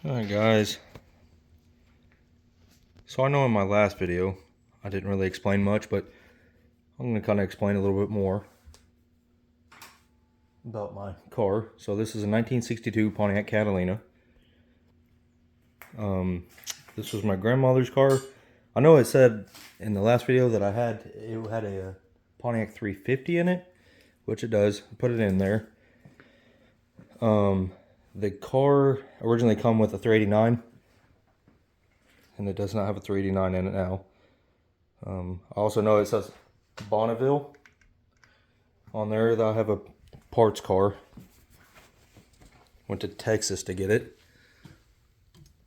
Alright guys, so I know in my last video I didn't really explain much, but I'm going to kind of explain a little bit more about my car. So this is a 1962 Pontiac Catalina. This was my grandmother's car. I know it said in the last video that it had a Pontiac 350 in it, which it does. I put it in there. The car originally come with a 389, and it does not have a 389 in it now. I also know it says Bonneville on there. That I have a parts car. Went to Texas to get it.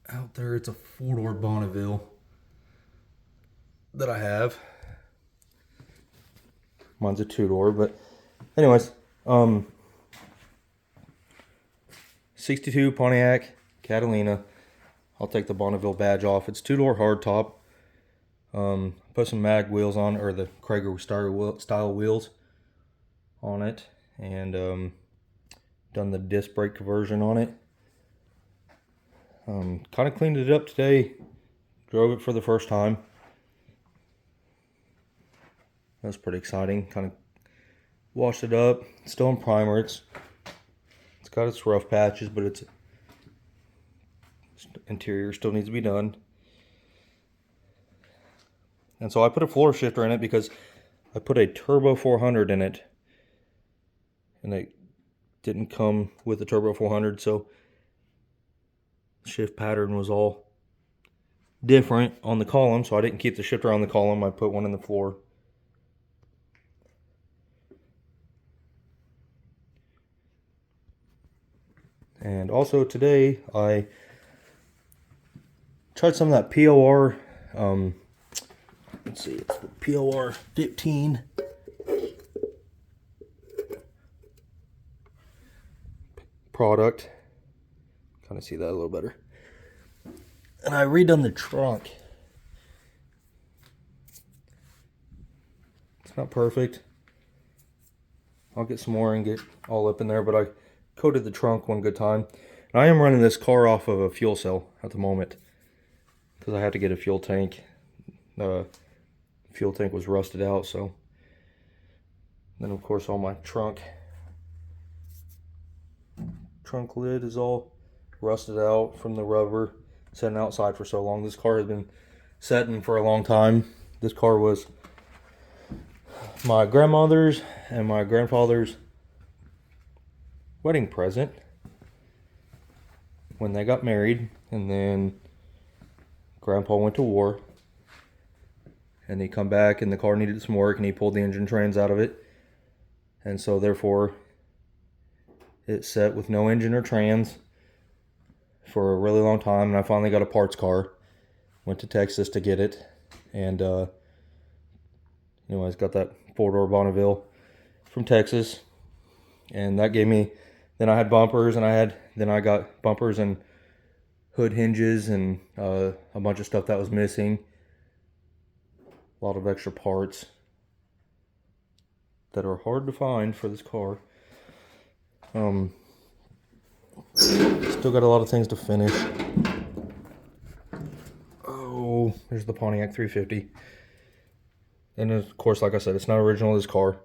Out there, it's a four-door Bonneville that I have. Mine's a two-door, but anyways, 62 Pontiac Catalina. I'll take the Bonneville badge off. It's two-door hardtop. Put some mag wheels on, or the Krager style wheels on it, and done the disc brake conversion on it. Kind of cleaned it up today. Drove it for the first time. That's pretty exciting. Kind of washed it up. Still in primer. It's got its rough patches, but its interior still needs to be done. And so I put a floor shifter in it because I put a Turbo 400 in it, and it didn't come with the Turbo 400, so the shift pattern was all different on the column, so I didn't keep the shifter on the column. I put one in the floor. And also today I tried some of that POR. Let's see, it's the POR 15 product. Kind of see that a little better. And I redone the trunk. It's not perfect. I'll get some more and get all up in there, but I coated the trunk one good time. And I am running this car off of a fuel cell at the moment because I had to get a fuel tank. The fuel tank was rusted out, so then of course all my trunk lid is all rusted out from the rubber sitting outside for so long. This car has been sitting for a long time. This car was my grandmother's and my grandfather's wedding present when they got married, and then Grandpa went to war, and he come back and the car needed some work, and he pulled the engine trans out of it, and so therefore it sat with no engine or trans for a really long time. And I finally got a parts car, went to Texas to get it, and anyways, got that four-door Bonneville from Texas, and that gave me, then I had bumpers, and then I got bumpers and hood hinges and a bunch of stuff that was missing. A lot of extra parts that are hard to find for this car. Still got a lot of things to finish. Oh, there's the Pontiac 350. And of course, like I said, it's not original, this car.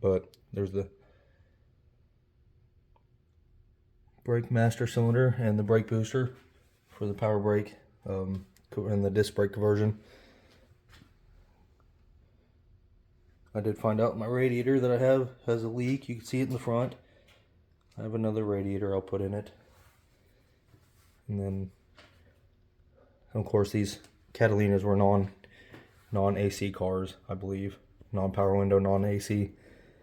But there's the brake master cylinder and the brake booster for the power brake, and the disc brake conversion. I did find out my radiator that I have has a leak. You can see it in the front. I have another radiator I'll put in it. And then, of course, these Catalinas were non-AC cars, I believe. Non-power window, non-AC.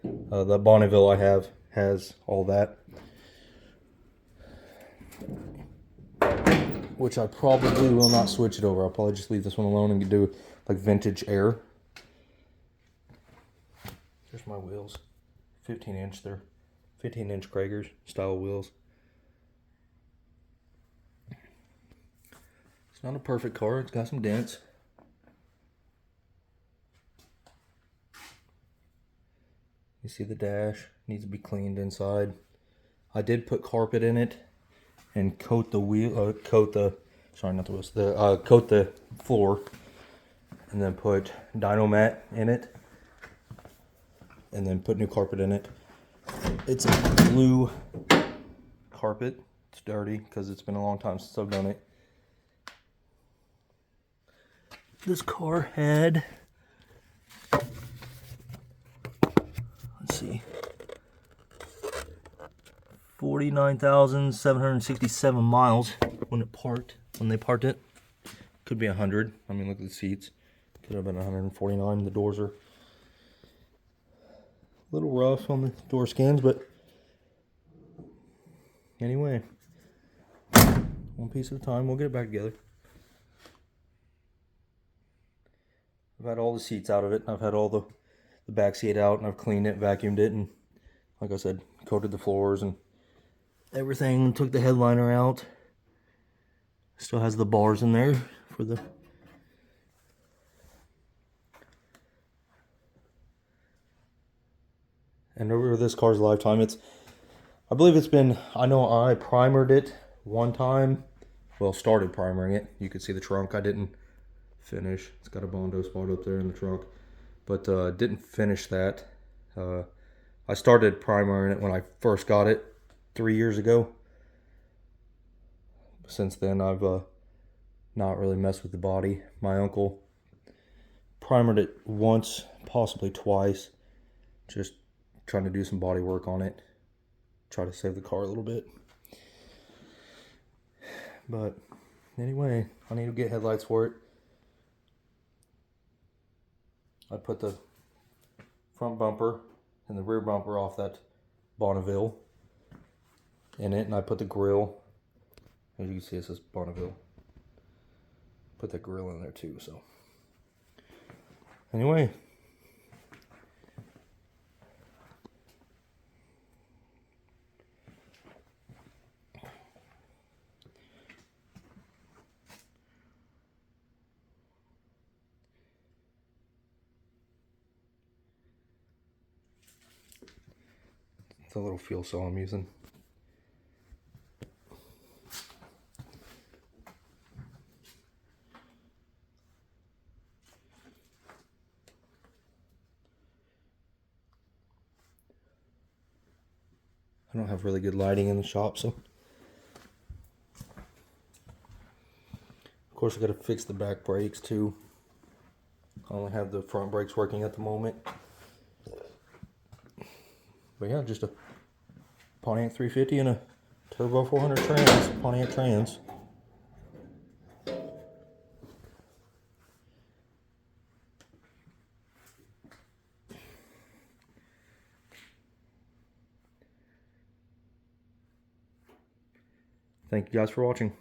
The Bonneville I have has all that, which I probably will not switch it over. I'll probably just leave this one alone and do like vintage air. Here's my wheels, 15-inch. They're 15-inch Krager style wheels. It's not a perfect car. It's got some dents. You see the dash needs to be cleaned inside. I did put carpet in it and coat the wheel, coat the floor, and then put Dynomat in it, and then put new carpet in it. It's a blue carpet. It's dirty because it's been a long time since I've done it. This car had, let's see, 49,767 miles when they parked it. Could be 100. I mean, look at the seats. Could have been 149. The doors are a little rough on the door skins, but anyway, one piece at a time. We'll get it back together. I've had all the seats out of it. I've had all the back seat out, and I've cleaned it, vacuumed it, and like I said, coated the floors and everything. Took the headliner out. Still has the bars in there for the... And over this car's lifetime, I believe it's been, I know I primered it one time. Well, started primering it. You could see the trunk. I didn't finish. It's got a Bondo spot up there in the trunk, but didn't finish that. I started primering it when I first got it 3 years ago. Since then, I've not really messed with the body. My uncle primered it once, possibly twice, just trying to do some body work on it, try to save the car a little bit. But anyway, I need to get headlights for it. I put the front bumper and the rear bumper off that Bonneville in it, and I put the grill, as you can see, it says Bonneville. Put that grill in there too. So anyway, it's a little fuel cell I'm using. I don't have really good lighting in the shop, so of course I got to fix the back brakes too. I only have the front brakes working at the moment. But yeah, just a Pontiac 350 and a Turbo 400 trans, Pontiac trans. Thank you guys for watching.